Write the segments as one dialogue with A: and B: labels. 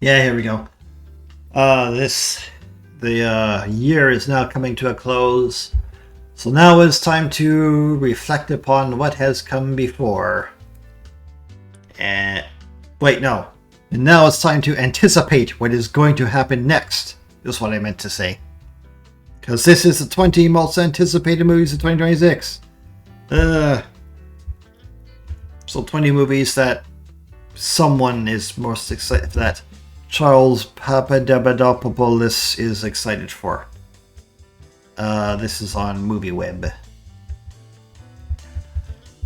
A: Yeah, here we go. The year is now coming to a close. So now it's time to reflect upon what has come before. And wait, no. And now it's time to anticipate what is going to happen next. Is what I meant to say. Because this is the 20 most anticipated movies of 2026. So 20 movies that someone is most excited that Charles Papadopoulos is excited for. This is on MovieWeb.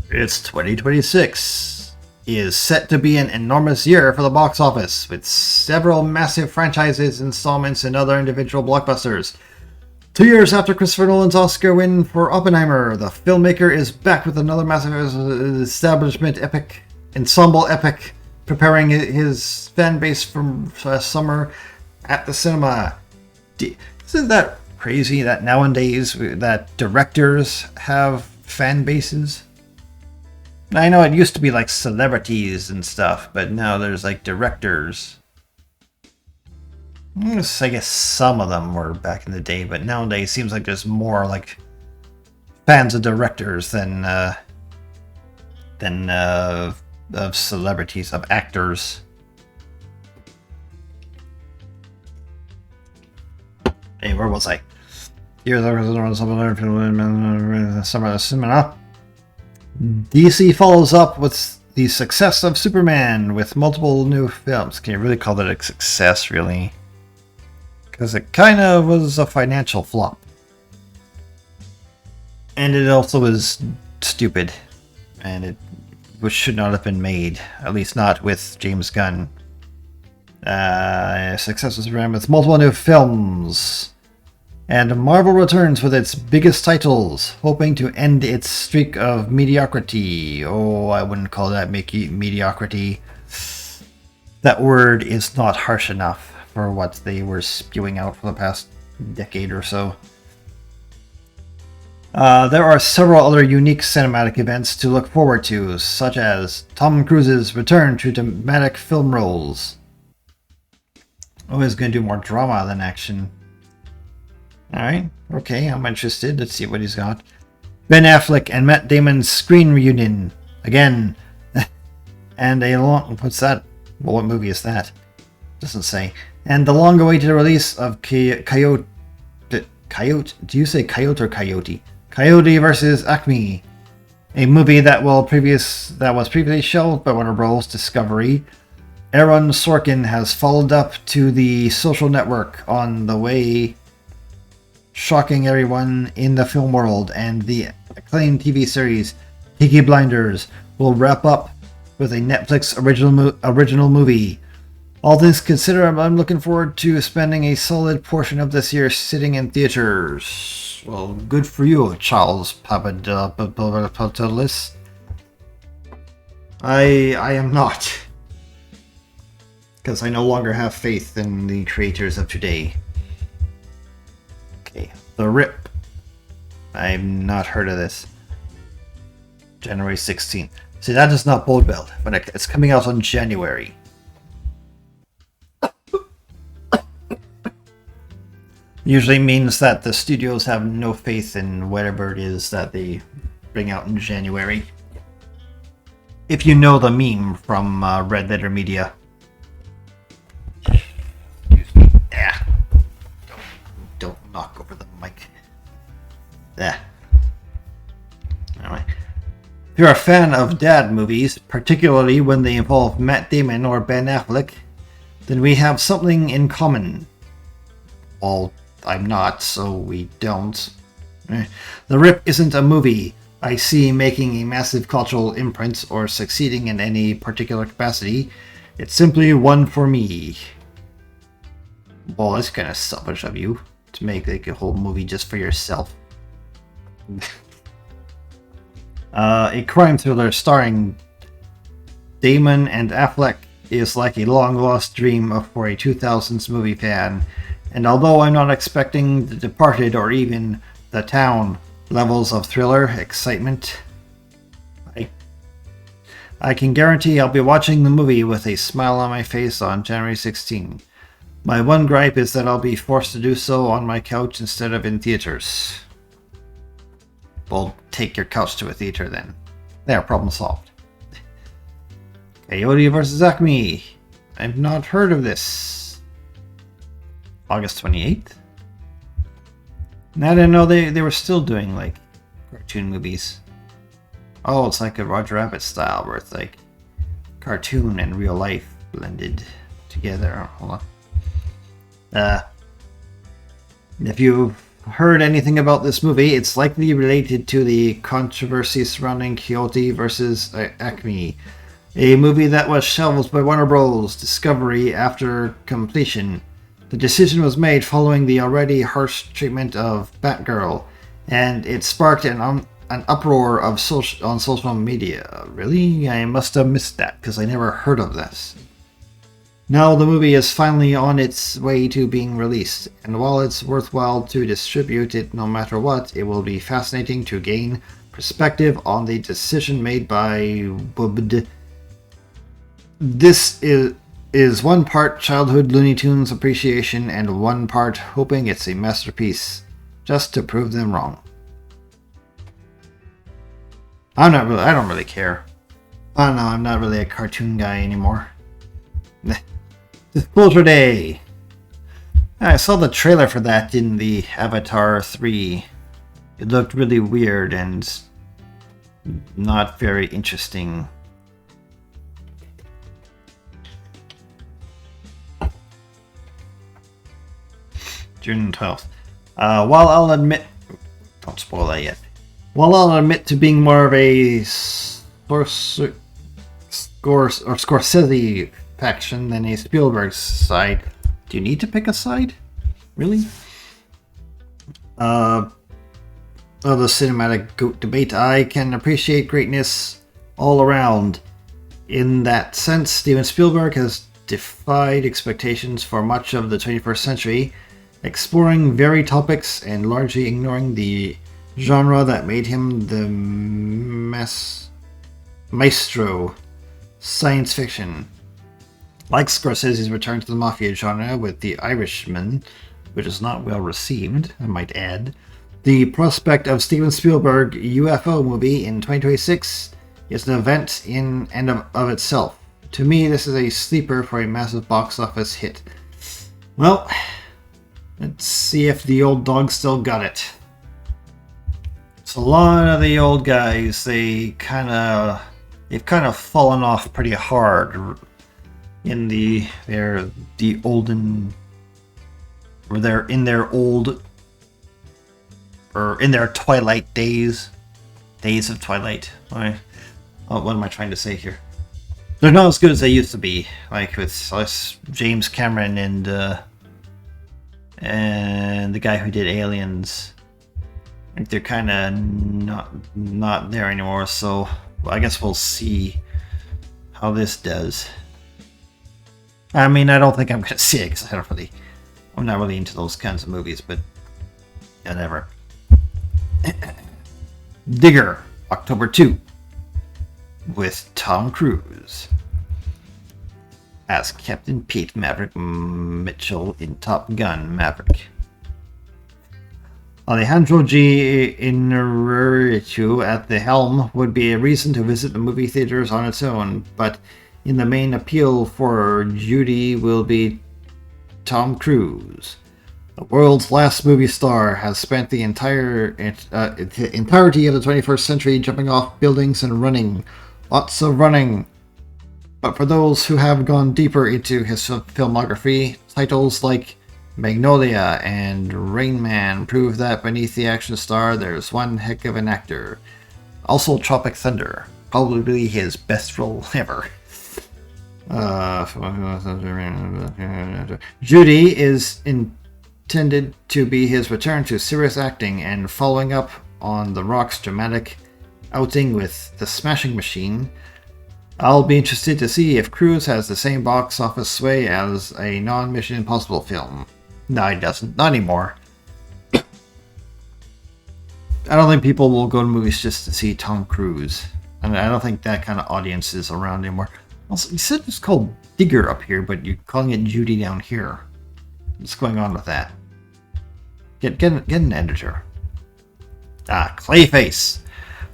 A: It's 2026. Is set to be an enormous year for the box office, with several massive franchises, installments, and other individual blockbusters. 2 years after Christopher Nolan's Oscar win for Oppenheimer, the filmmaker is back with another massive ensemble epic, preparing his fan base from summer at the cinema. Isn't that crazy that nowadays that directors have fan bases? I know it used to be like celebrities and stuff, but now there's like directors. I guess some of them were back in the day, but nowadays it seems like there's more like fans of directors than of celebrities, of actors. Hey, where was I? Here's summer cinema. DC follows up with the success of Superman with multiple new films. Can you really call that a success, really? Because it kind of was a financial flop. And it also was stupid. And it should not have been made. At least not with James Gunn. Success of Superman with multiple new films. And Marvel returns with its biggest titles, hoping to end its streak of mediocrity. Oh, I wouldn't call that mediocrity. That word is not harsh enough for what they were spewing out for the past decade or so. There are several other unique cinematic events to look forward to, such as Tom Cruise's return to dramatic film roles. Oh, he's going to do more drama than action. Alright, okay, I'm interested. Let's see what he's got. Ben Affleck and Matt Damon's screen reunion. Again. And a long... What's that? Well, what movie is that? Doesn't say. And the long-awaited release of Coyote... Do you say Coyote or Coyote? Coyote vs. Acme. A movie that was previously shelved by Warner Bros. Discovery. Aaron Sorkin has followed up to the social network on the way... shocking everyone in the film world, and the acclaimed TV series Peaky Blinders will wrap up with a Netflix original movie. All things considered, I'm looking forward to spending a solid portion of this year sitting in theaters. Well, good for you, Charles Papadopoulos. I am not, because I no longer have faith in the creators of today. Okay, The Rip. I've not heard of this. January 16th. See, that does not bode well, but it's coming out in January. Usually means that the studios have no faith in whatever it is that they bring out in January. If you know the meme from Red Letter Media. Excuse me. Yeah. Don't knock over the mic. There. Anyway. If you're a fan of dad movies, particularly when they involve Matt Damon or Ben Affleck, then we have something in common. Well, I'm not, so we don't. The Rip isn't a movie I see making a massive cultural imprint or succeeding in any particular capacity. It's simply one for me. Well, that's kind of selfish of you, to make like a whole movie just for yourself. A crime thriller starring Damon and Affleck is like a long-lost dream for a 2000s movie fan, and although I'm not expecting The Departed or even The Town levels of thriller excitement, I can guarantee I'll be watching the movie with a smile on my face on January 16. My one gripe is that I'll be forced to do so on my couch instead of in theaters. Well, take your couch to a theater then. There, problem solved. Coyote vs. Acme. I've not heard of this. August 28th? I didn't know they were still doing, like, cartoon movies. Oh, it's like a Roger Rabbit style where it's like cartoon and real life blended together. Hold on. If you've heard anything about this movie, it's likely related to the controversy surrounding Coyote vs. Acme, a movie that was shelved by Warner Bros. Discovery after completion. The decision was made following the already harsh treatment of Batgirl, and it sparked an uproar on social media. Really? I must have missed that, because I never heard of this. Now the movie is finally on its way to being released, and while it's worthwhile to distribute it no matter what, it will be fascinating to gain perspective on the decision made by WB. This is one part childhood Looney Tunes appreciation and one part hoping it's a masterpiece, just to prove them wrong. I don't really care. I don't know, I'm not really a cartoon guy anymore. Disclosure Day! I saw the trailer for that in the Avatar 3. It looked really weird and not very interesting. June 12th. While I'll admit... Don't spoil that yet. While I'll admit to being more of a Scorsese faction than a Spielberg side, do you need to pick a side? Really? Of the cinematic goat debate, I can appreciate greatness all around. In that sense, Steven Spielberg has defied expectations for much of the 21st century, exploring varied topics and largely ignoring the genre that made him the maestro science fiction. Like Scorsese's return to the mafia genre with The Irishman, which is not well received, I might add, the prospect of Steven Spielberg UFO movie in 2026 is an event in and of itself. To me, this is a sleeper for a massive box office hit. Well, let's see if the old dog still got it. So a lot of the old guys, they've kind of fallen off pretty hard in they're in their twilight days of Twilight. What am I trying to say here? They're not as good as they used to be, like with James Cameron and the guy who did Aliens. I think they're kind of not there anymore, so I guess we'll see how this does. I mean, I don't think I'm going to see it because I'm not really into those kinds of movies, but whatever. Digger, October 2, with Tom Cruise as Captain Pete Maverick Mitchell in Top Gun Maverick. Alejandro G. Inarritu at the helm would be a reason to visit the movie theaters on its own, but in the main appeal for Judy will be Tom Cruise. The world's last movie star has spent the entirety of the 21st century jumping off buildings and running. Lots of running. But for those who have gone deeper into his filmography, titles like Magnolia and Rain Man prove that beneath the action star there's one heck of an actor. Also Tropic Thunder, probably his best role ever. Judy is intended to be his return to serious acting and following up on The Rock's dramatic outing with The Smashing Machine. I'll be interested to see if Cruise has the same box office sway as a non-Mission Impossible film. No, he doesn't. Not anymore. I don't think people will go to movies just to see Tom Cruise. And I don't think that kind of audience is around anymore. Also, you said it's called Digger up here, but you're calling it Judy down here. What's going on with that? Get an editor. Ah, Clayface.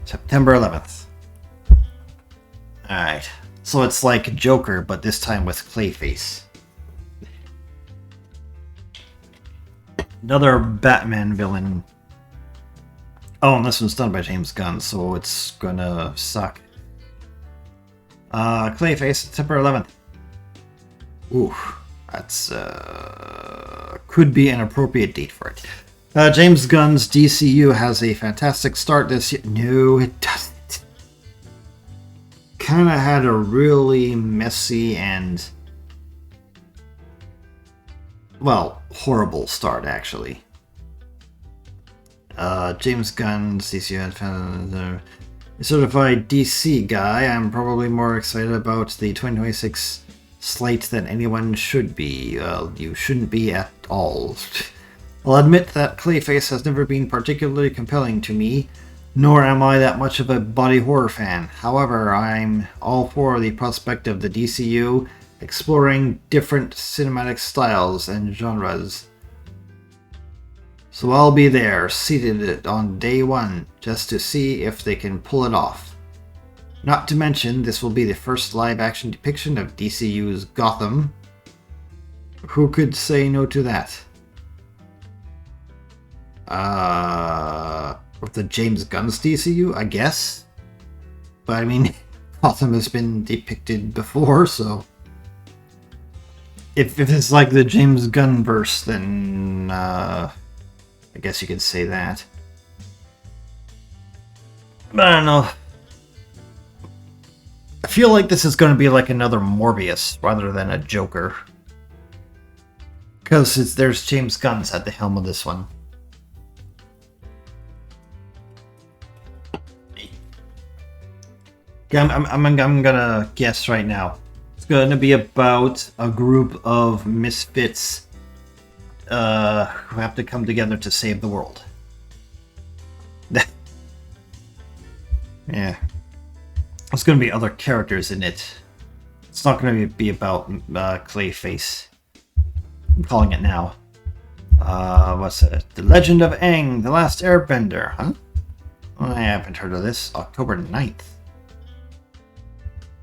A: September 11th. Alright. So it's like Joker, but this time with Clayface. Another Batman villain. Oh, and this one's done by James Gunn, so it's gonna suck. Clayface, September 11th. Ooh, that's could be an appropriate date for it. James Gunn's DCU has a fantastic start this year. No, it doesn't. Kind of had a really messy and, well, horrible start, actually. James Gunn's DCU, a certified DC guy. I'm probably more excited about the 2026 slate than anyone should be. You shouldn't be at all. I'll admit that Clayface has never been particularly compelling to me, nor am I that much of a body horror fan. However, I'm all for the prospect of the DCU exploring different cinematic styles and genres. So I'll be there, seated on day one, just to see if they can pull it off. Not to mention, this will be the first live-action depiction of DCU's Gotham. Who could say no to that? With the James Gunn's DCU, I guess. But I mean, Gotham has been depicted before, so if it's like the James Gunn verse, then I guess you could say that. But I don't know. I feel like this is going to be like another Morbius rather than a Joker, because there's James Gunn's at the helm of this one. I'm gonna guess right now. It's gonna be about a group of misfits who have to come together to save the world. Yeah. There's gonna be other characters in it. It's not gonna be about Clayface. I'm calling it now. What's it? The Legend of Aang, The Last Airbender, huh? I haven't heard of this. October 9th.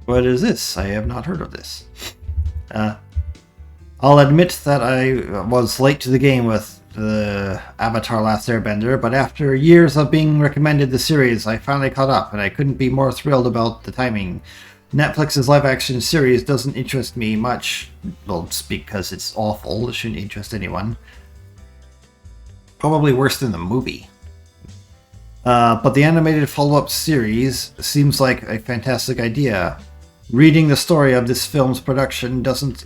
A: What is this? I have not heard of this. I'll admit that I was late to the game with the Avatar Last Airbender, but after years of being recommended the series, I finally caught up, and I couldn't be more thrilled about the timing. Netflix's live-action series doesn't interest me much. Well, because it's awful. It shouldn't interest anyone. Probably worse than the movie. But the animated follow-up series seems like a fantastic idea. Reading the story of this film's production doesn't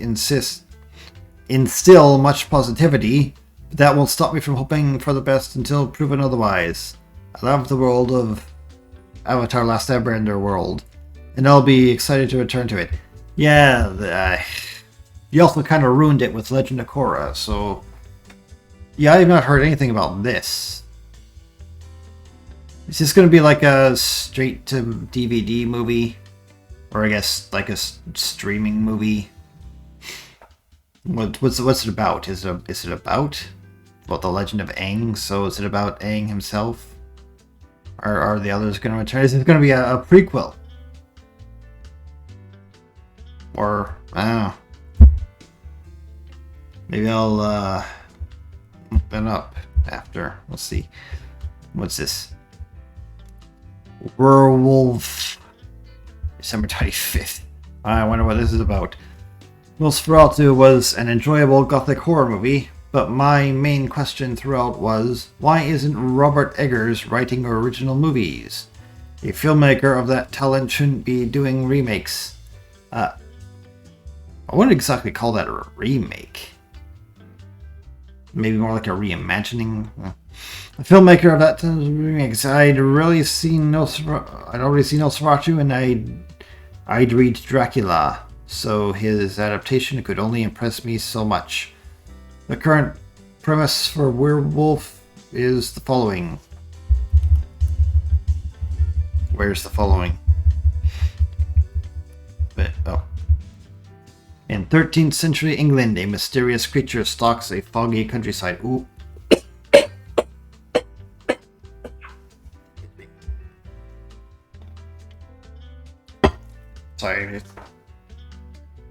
A: instill much positivity, but that won't stop me from hoping for the best until proven otherwise. I love the world of Avatar Last Airbender world, and I'll be excited to return to it. Yeah, you also kind of ruined it with Legend of Korra, so yeah, I've not heard anything about this. Is this going to be like a straight-to-DVD movie? Or I guess like a streaming movie? What's it about? Is it about the Legend of Aang? So is it about Aang himself? Or are the others going to return? Is it going to be a prequel? Or, I don't know. Maybe I'll open up after. We'll see. What's this? Werewolf. December 25th. I wonder what this is about. Nosferatu was an enjoyable gothic horror movie, but my main question throughout was, why isn't Robert Eggers writing original movies? A filmmaker of that talent shouldn't be doing remakes. I wouldn't exactly call that a remake. Maybe more like a reimagining. A filmmaker of that remakes. I'd already seen Nosferatu, and I'd read Dracula, so his adaptation could only impress me so much. The current premise for Werewolf is the following. Where's the following? Oh. In 13th century England, a mysterious creature stalks a foggy countryside. Ooh. Sorry.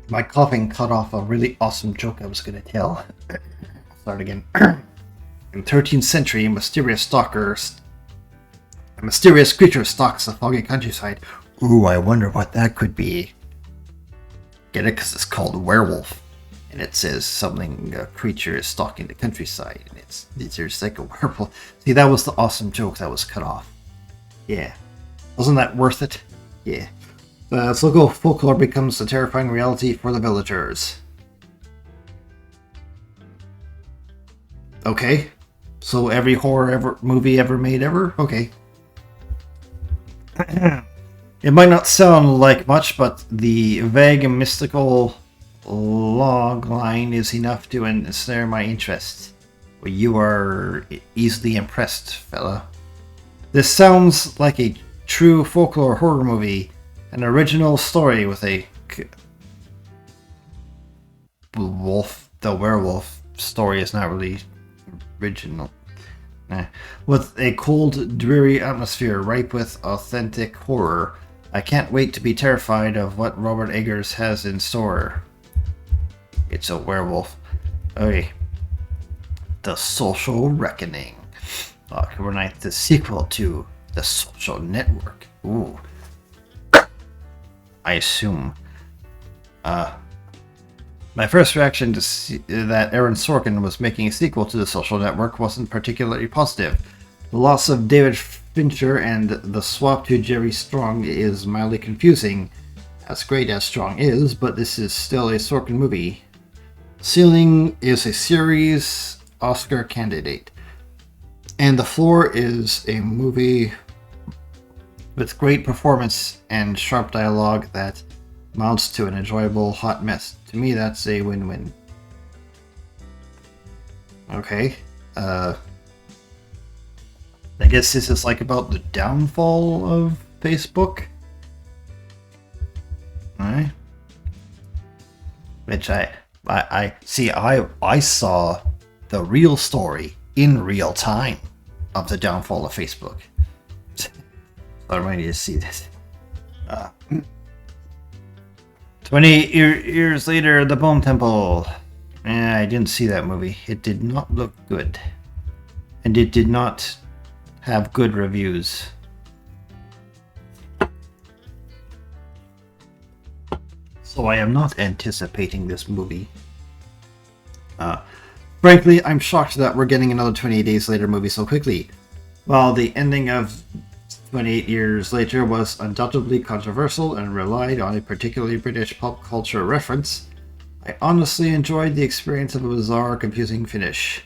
A: My coughing cut off a really awesome joke I was going to tell. Start again. In 13th century, a mysterious creature stalks a foggy countryside. Ooh, I wonder what that could be. Get it? Because it's called werewolf. And it says something, a creature is stalking the countryside. And it's just like a werewolf. See, that was the awesome joke that was cut off. Yeah. Wasn't that worth it? Yeah. Local folklore becomes a terrifying reality for the villagers. Okay. So every horror movie ever made ever? Okay. It might not sound like much, but the vague and mystical log line is enough to ensnare my interest. Well, you are easily impressed, fella. This sounds like a true folklore horror movie. An original story with a wolf. The werewolf story is not really original. With a cold, dreary atmosphere ripe with authentic horror. I can't wait to be terrified of what Robert Eggers has in store. It's a werewolf. Okay. The Social Reckoning. October 9th, the sequel to The Social Network. Ooh. I assume. My first reaction to see that Aaron Sorkin was making a sequel to The Social Network wasn't particularly positive. The loss of David Fincher and the swap to Jerry Strong is mildly confusing, as great as Strong is, but this is still a Sorkin movie. Ceiling is a series Oscar candidate, and The Floor is a movie with great performance and sharp dialogue that mounts to an enjoyable hot mess. To me, that's a win-win. Okay. I guess this is like about the downfall of Facebook. Alright. Which I see, I saw the real story in real time of the downfall of Facebook. I might need to see this. 28 years later, The Bone Temple. I didn't see that movie. It did not look good. And it did not have good reviews. So I am not anticipating this movie. Frankly, I'm shocked that we're getting another 28 Days Later movie so quickly. While the ending of 28 Years Later was undoubtedly controversial and relied on a particularly British pop culture reference, I honestly enjoyed the experience of a bizarre, confusing finish.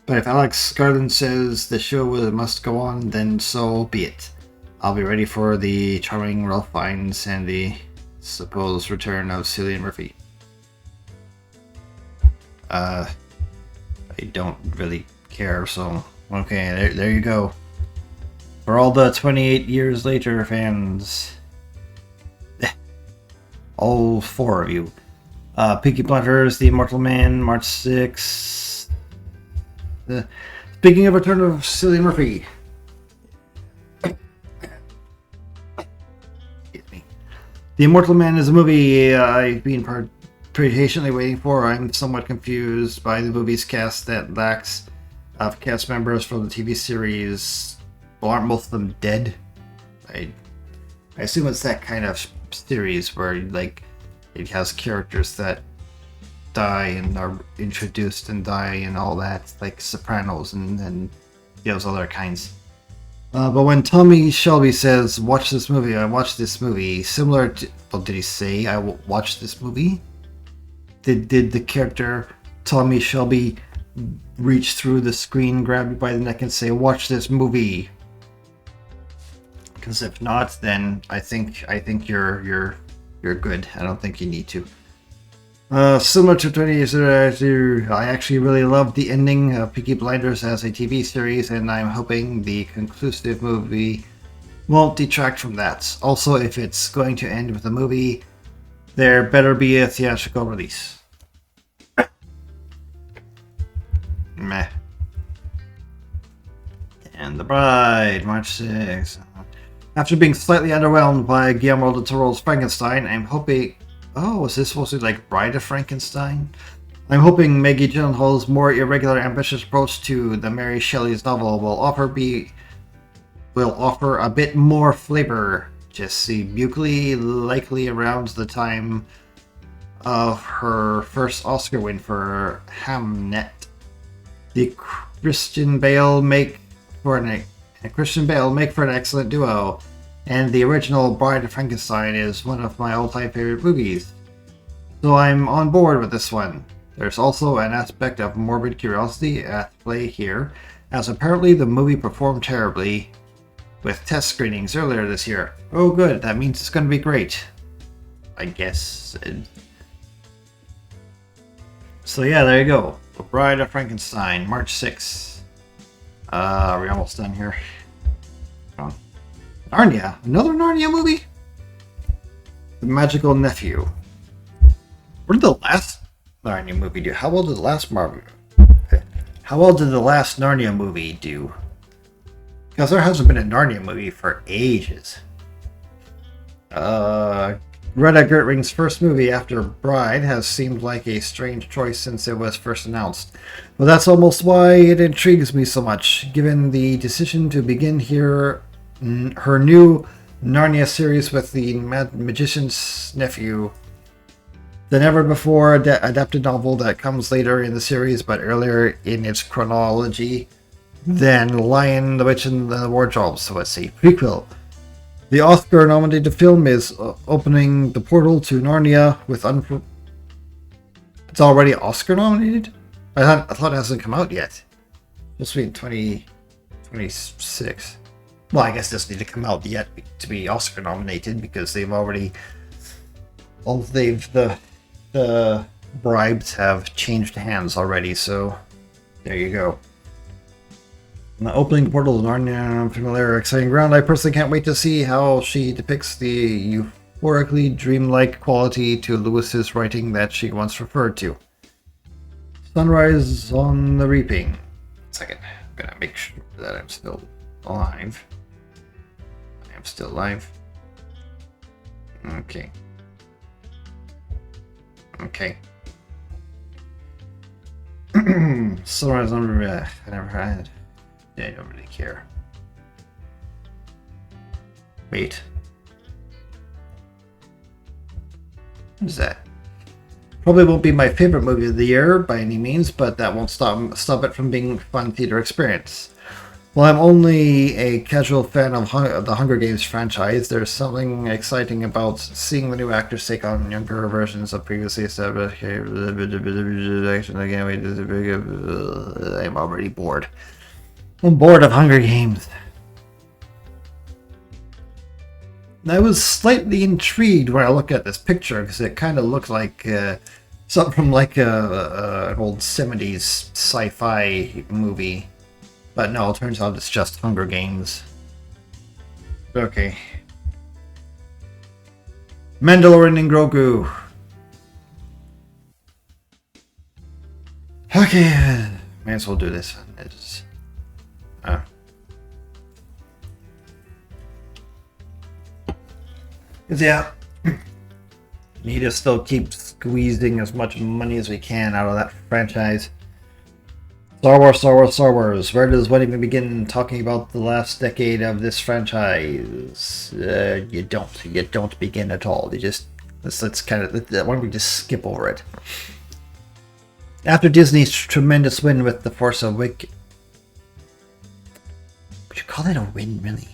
A: But if Alex Garland says the show must go on, then so be it. I'll be ready for the charming Ralph Fiennes and the supposed return of Cillian Murphy. I don't really care, so okay, there you go. For all the 28 Years Later fans. All 4 of you. Peaky Blinders, The Immortal Man, March 6th. Speaking of Return of Cillian Murphy. Excuse me. The Immortal Man is a movie I've been pretty patiently waiting for. I'm somewhat confused by the movie's cast that lacks of cast members from the TV series. Well, aren't most of them dead? I assume it's that kind of series where like it has characters that die and are introduced and die and all that, like Sopranos and those other kinds. But when Tommy Shelby says, "Watch this movie," I watched this movie. Similar to, well, did he say I will watch this movie? Did the character Tommy Shelby reach through the screen, grab you by the neck, and say, "Watch this movie"? Because if not, then I think you're good. I don't think you need to. Similar to 20 Years Later, I actually really loved the ending of Peaky Blinders as a TV series, and I'm hoping the conclusive movie won't detract from that. Also, if it's going to end with a movie, There better be a theatrical release. Meh. And The Bride, March 6th. After being slightly underwhelmed by Guillermo del Toro's Frankenstein, I'm hoping... Oh, is this supposed to be like Bride of Frankenstein? I'm hoping Maggie Gyllenhaal's more irregular, ambitious approach to the Mary Shelley's novel will offer a bit more flavor. Jessie Buckley, likely around the time of her first Oscar win for Hamnet. The Christian Bale make for an excellent duo, and the original Bride of Frankenstein is one of my all-time favorite movies. So I'm on board with this one. There's also an aspect of morbid curiosity at play here, as apparently the movie performed terribly with test screenings earlier this year. Oh good, that means it's going to be great. I guess. So yeah, there you go. The Bride of Frankenstein, March 6th. We're almost done here. Narnia, another Narnia movie? The Magical Nephew. What did the last Narnia movie do? How well did the last Narnia movie do? Because there hasn't been a Narnia movie for ages. Greta Gerwig's first movie after Bride has seemed like a strange choice since it was first announced. But that's almost why it intrigues me so much, given the decision to begin her new Narnia series with the Magician's Nephew, the never-before adapted novel that comes later in the series but earlier in its chronology than Lion, the Witch, and the Wardrobe, so it's a prequel. The Oscar-nominated film is opening the portal to Narnia with It's already Oscar-nominated? I thought it hasn't come out yet. It's supposed to be in 2026. Well, I guess it doesn't need to come out yet to be Oscar-nominated because they've already... The bribes have changed hands already, so there you go. The opening portal to Narnia, familiar, exciting ground. I personally can't wait to see how she depicts the euphorically dreamlike quality to Lewis's writing that she once referred to. Sunrise on the Reaping. Second, I'm gonna make sure that I'm still alive. I am still alive. Okay. Okay. Sunrise on the Reaping. I never had. I don't really care. Wait. What is that? Probably won't be my favorite movie of the year by any means, but that won't stop it from being a fun theater experience. While I'm only a casual fan of the Hunger Games franchise, there's something exciting about seeing the new actors take on younger versions of previously established. I'm already bored. I'm bored of Hunger Games. I was slightly intrigued when I looked at this picture because it kind of looked like something from like an old 70s sci-fi movie. But no, it turns out it's just Hunger Games. Okay. Mandalorian and Grogu. Okay, may as well do this. Yeah, need to still keep squeezing as much money as we can out of that franchise. Star Wars, Star Wars, Star Wars. Where does one even begin talking about the last decade of this franchise? You don't begin at all. You just let's kind of why don't we just skip over it? After Disney's tremendous win with The Force Awakens, would you call it a win, really?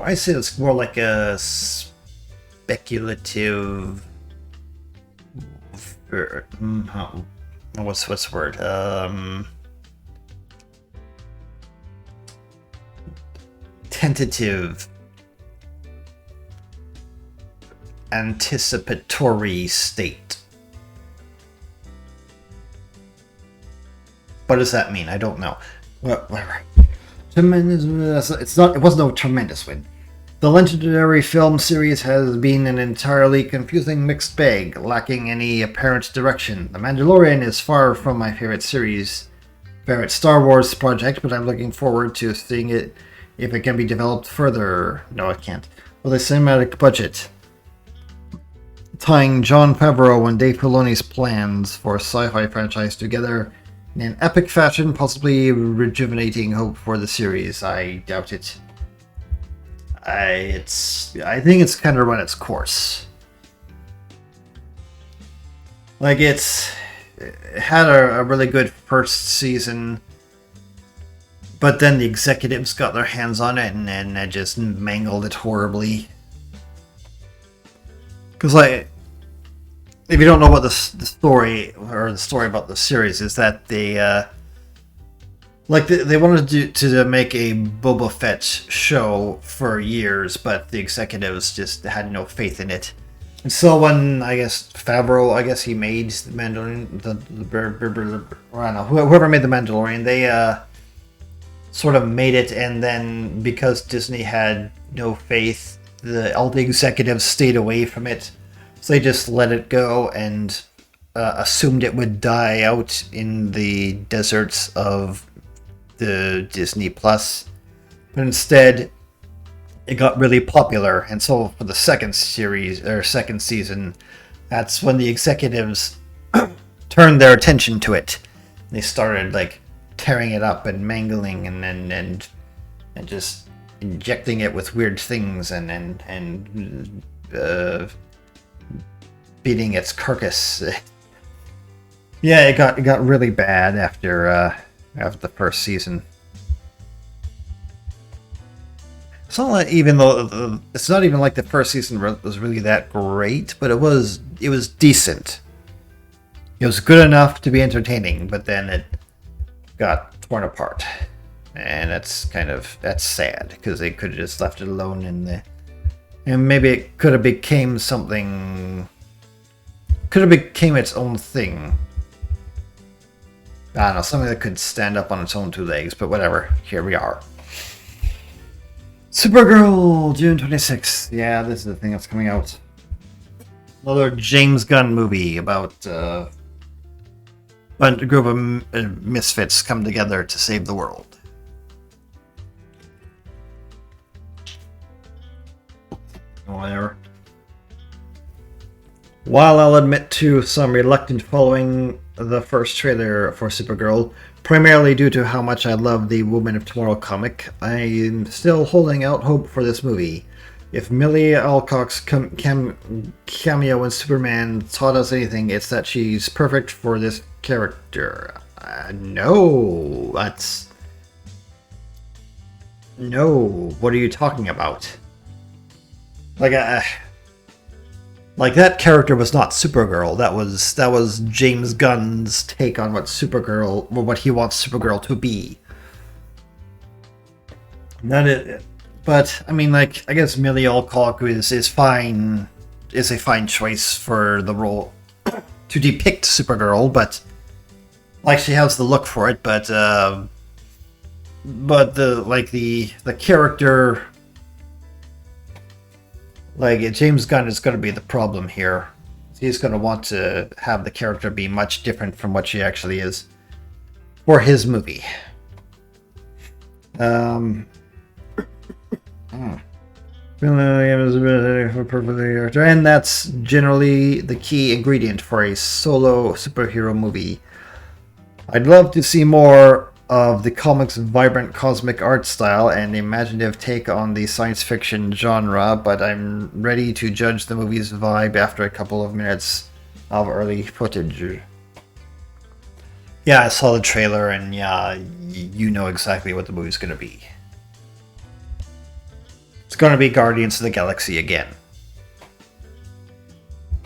A: I say it's more like a speculative. What's the word? Tentative, anticipatory state. What does that mean? I don't know. Whatever. Tremendous. It wasn't a tremendous win. The legendary film series has been an entirely confusing mixed bag, lacking any apparent direction. The Mandalorian is far from my favorite Star Wars project, but I'm looking forward to seeing it if it can be developed further. No, it can't. With a cinematic budget. Tying Jon Favreau and Dave Filoni's plans for a sci-fi franchise together in an epic fashion, possibly rejuvenating hope for the series. I doubt it. I think it's kind of run its course. Like, it had a really good first season, but then the executives got their hands on it and just mangled it horribly. Because, like, if you don't know what the story about the series is, that they wanted to make a Boba Fett show for years, but the executives just had no faith in it. And so when, I guess, Favreau, he made the Mandalorian, I don't know, whoever made the Mandalorian, they sort of made it, and then because Disney had no faith, all the executives stayed away from it. So they just let it go and assumed it would die out in the deserts of the Disney Plus. But instead, it got really popular, and so for the second season, that's when the executives turned their attention to it. They started like tearing it up and mangling and just injecting it with weird things and beating its carcass. Yeah, it got really bad after the first season. It's not like, it's not even like the first season was really that great, but it was decent. It was good enough to be entertaining, but then it got torn apart, and that's sad because they could have just left it alone and maybe it could have became something. Could have became its own thing. I don't know, something that could stand up on its own two legs, but whatever. Here we are. Supergirl, June 26th. Yeah, this is the thing that's coming out. Another James Gunn movie about a group of misfits come together to save the world. Whatever. While I'll admit to some reluctant following the first trailer for Supergirl, primarily due to how much I love the Woman of Tomorrow comic, I'm still holding out hope for this movie. If Millie Alcock's cameo in Superman taught us anything, it's that she's perfect for this character. No, what are you talking about? Like that character was not Supergirl. That was James Gunn's take on what he wants Supergirl to be. But I mean, like, I guess Millie Alcock is fine. Is a fine choice for the role to depict Supergirl, but like she has the look for it. But the character. Like, James Gunn is going to be the problem here. He's going to want to have the character be much different from what she actually is for his movie. And that's generally the key ingredient for a solo superhero movie. I'd love to see more of the comic's vibrant cosmic art style and imaginative take on the science fiction genre, but I'm ready to judge the movie's vibe after a couple of minutes of early footage. Yeah, I saw the trailer, and yeah, you know exactly what the movie's going to be. It's going to be Guardians of the Galaxy again.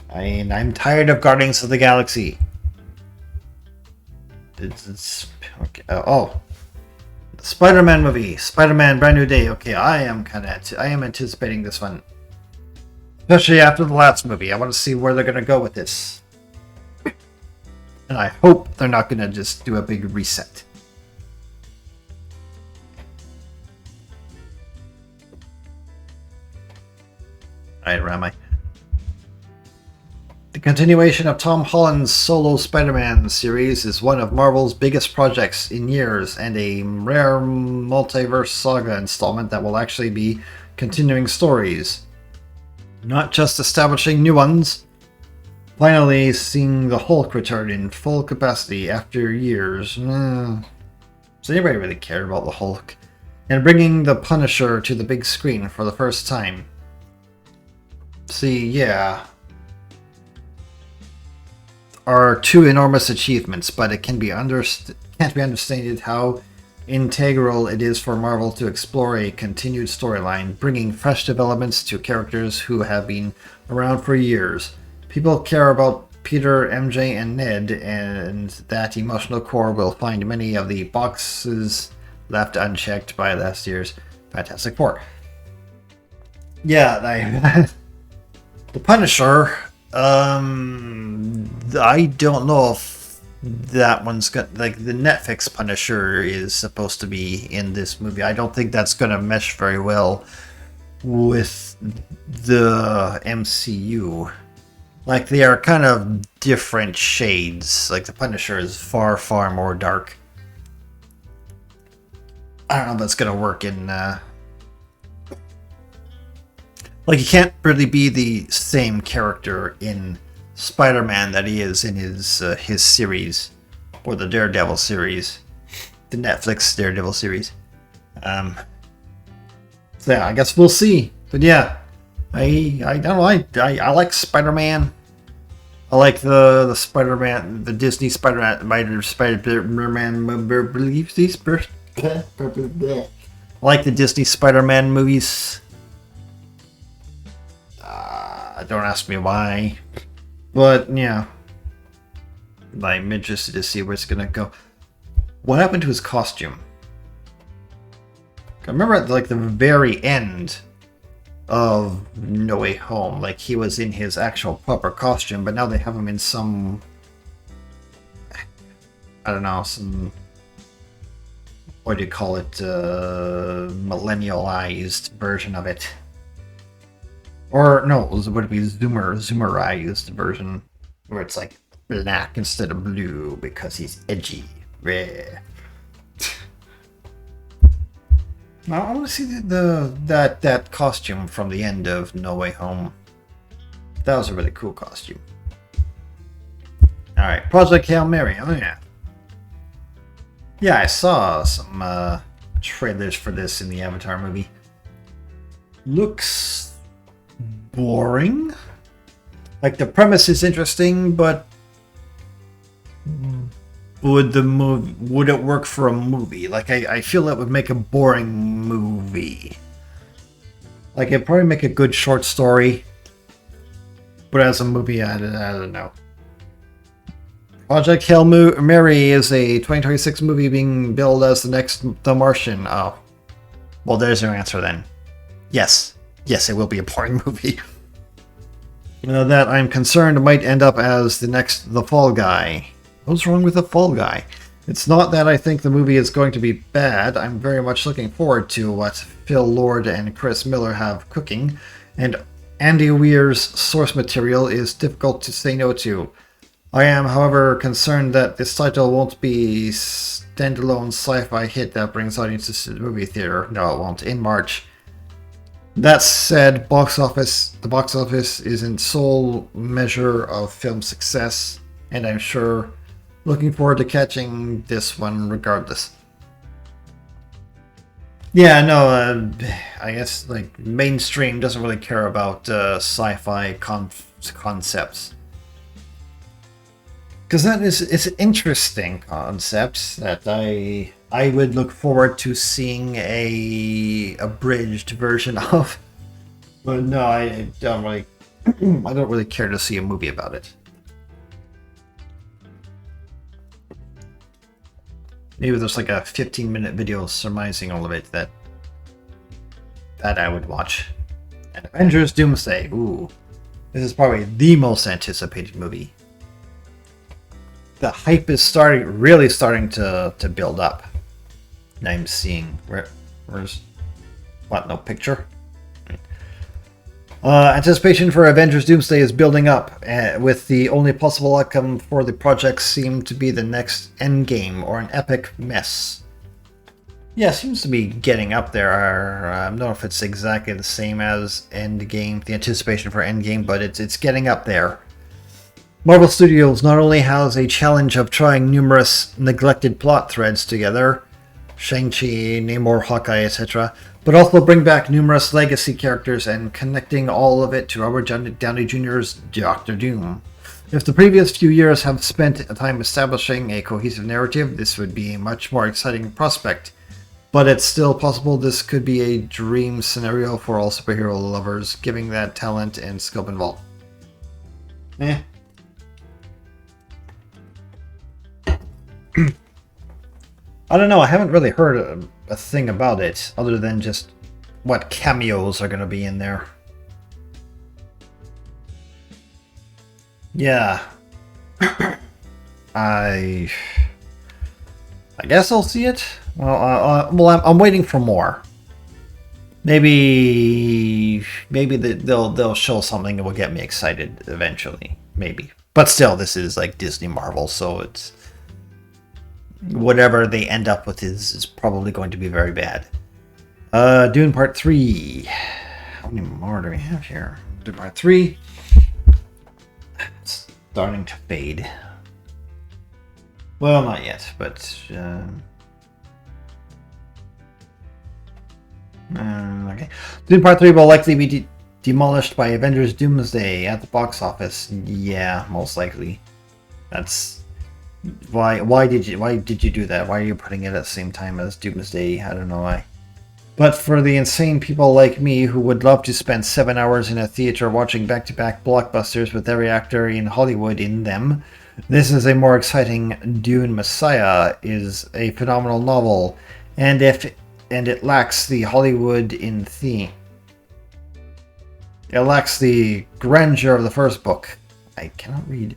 A: I'm tired of Guardians of the Galaxy. It's okay. The Spider-Man movie, Spider-Man: Brand New Day. Okay, I am anticipating this one, especially after the last movie. I want to see where they're going to go with this, and I hope they're not going to just do a big reset. Alright, where am I? The continuation of Tom Holland's solo Spider-Man series is one of Marvel's biggest projects in years, and a rare multiverse saga installment that will actually be continuing stories, not just establishing new ones. Finally seeing the Hulk return in full capacity after years. Does anybody really care about the Hulk? And bringing the Punisher to the big screen for the first time. See, yeah, are two enormous achievements, but it can't be understated how integral it is for Marvel to explore a continued storyline, bringing fresh developments to characters who have been around for years. People care about Peter, MJ, and Ned, and that emotional core will find many of the boxes left unchecked by last year's Fantastic Four. Yeah, the Punisher. I don't know if that one's got, like, the Netflix Punisher is supposed to be in this movie. I don't think that's going to mesh very well with the MCU. Like, they are kind of different shades. Like, the Punisher is far, far more dark. I don't know if that's going to work in, like, he can't really be the same character in Spider-Man that he is in his series, or the Daredevil series, the Netflix Daredevil series. So yeah, I guess we'll see. But yeah, I don't know. I like Spider-Man. I like the Spider-Man, the Disney Spider-Man, Spider-Man believes these. I like the Disney Spider-Man movies. Don't ask me why, but yeah, I'm interested to see where it's gonna go. What happened to his costume? I remember at like the very end of No Way Home, like he was in his actual proper costume, but now they have him in some, I don't know, some, what do you call it, millennialized version of it. Or no, would it be Zoomerized version, where it's like black instead of blue because he's edgy. Rare. Now I want to see that costume from the end of No Way Home. That was a really cool costume. All right, Project Hail Mary. Oh yeah, yeah. I saw some trailers for this in the Avatar movie. Looks boring. Like, the premise is interesting, but would it work for a movie? Like, I feel that would make a boring movie. Like, it'd probably make a good short story, but as a movie, I don't know. Project Hail Mary is a 2026 movie being billed as the next The Martian. Oh, well, there's your answer then. Yes, it will be a boring movie. That I'm concerned might end up as the next The Fall Guy. What's wrong with The Fall Guy? It's not that I think the movie is going to be bad. I'm very much looking forward to what Phil Lord and Chris Miller have cooking, and Andy Weir's source material is difficult to say no to. I am, however, concerned that this title won't be standalone sci-fi hit that brings audiences to the movie theater. No, it won't. In March. That said, the box office isn't sole measure of film success, and I'm sure looking forward to catching this one regardless. Yeah, no, I guess like mainstream doesn't really care about sci-fi concepts. Because it's an interesting concept that I would look forward to seeing a abridged version of. But no, I don't really care to see a movie about it. Maybe there's like a 15-minute video surmising all of it that I would watch. And Avengers Doomsday. Ooh. This is probably the most anticipated movie. The hype is really starting to build up. And I'm seeing where's what? No picture. Anticipation for Avengers Doomsday is building up, with the only possible outcome for the project seem to be the next Endgame or an epic mess. Yeah, it seems to be getting up there. I don't know if it's exactly the same as Endgame, the anticipation for Endgame, but it's getting up there. Marvel Studios not only has a challenge of trying numerous neglected plot threads together, Shang-Chi, Namor, Hawkeye, etc., but also bring back numerous legacy characters and connecting all of it to Robert Downey Jr.'s Doctor Doom. If the previous few years have spent time establishing a cohesive narrative, this would be a much more exciting prospect. But it's still possible this could be a dream scenario for all superhero lovers, given that talent and scope involved. I don't know, I haven't really heard a thing about it, other than just what cameos are going to be in there. Yeah. I guess I'll see it. Well, I'm waiting for more. Maybe they'll show something that will get me excited eventually. Maybe, but still, this is like Disney Marvel, so it's whatever they end up with is probably going to be very bad. Dune Part 3. How many more do we have here? Dune Part 3. It's starting to fade. Well, not yet, but okay. Dune Part 3 will likely be demolished by Avengers Doomsday at the box office. Yeah, most likely. That's why did you do that? Why are you putting it at the same time as Doomsday? I don't know why. But for the insane people like me who would love to spend 7 hours in a theater watching back-to-back blockbusters with every actor in Hollywood in them, this is a more exciting. Dune Messiah is a phenomenal novel, and it lacks the Hollywood in theme. It lacks the grandeur of the first book. I cannot read.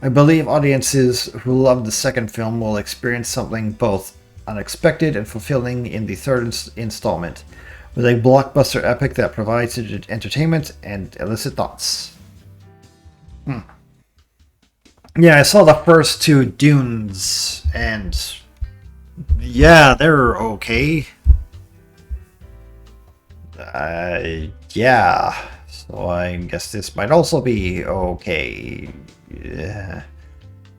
A: I believe audiences who love the second film will experience something both unexpected and fulfilling in the third installment, with a blockbuster epic that provides entertainment and illicit thoughts. Yeah, I saw the first two Dunes, and yeah, they're okay. Yeah, so I guess this might also be okay. Yeah.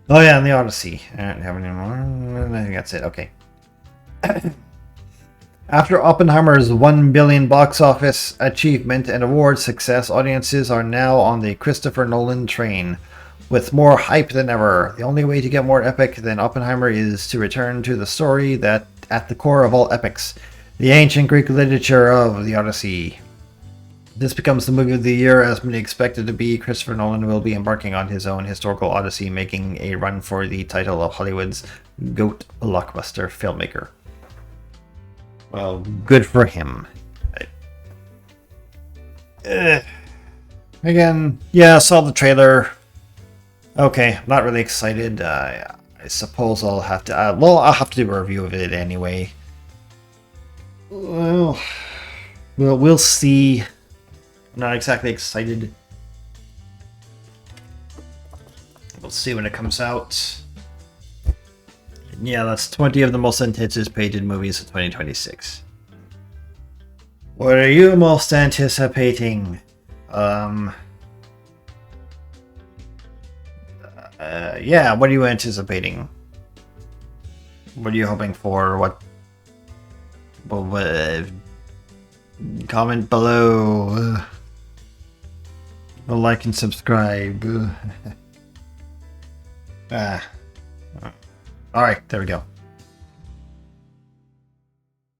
A: Oh yeah, and the Odyssey. I don't have any more. I think that's it. Okay. After Oppenheimer's $1 billion box office achievement and award success, audiences are now on the Christopher Nolan train, with more hype than ever. The only way to get more epic than Oppenheimer is to return to the story that at the core of all epics, the ancient Greek literature of the Odyssey. This becomes the movie of the year, as many expected to be. Christopher Nolan will be embarking on his own historical odyssey, making a run for the title of Hollywood's GOAT blockbuster filmmaker. Well, good for him. Again, yeah, I saw the trailer. Okay, not really excited. I suppose I'll have to. I'll have to do a review of it anyway. Well, we'll see. I'm not exactly excited. We'll see when it comes out. And yeah, that's 20 of the most anticipated movies of 2026. What are you most anticipating? Yeah, what are you anticipating? What are you hoping for? What comment below. Like and subscribe. Alright, there we go.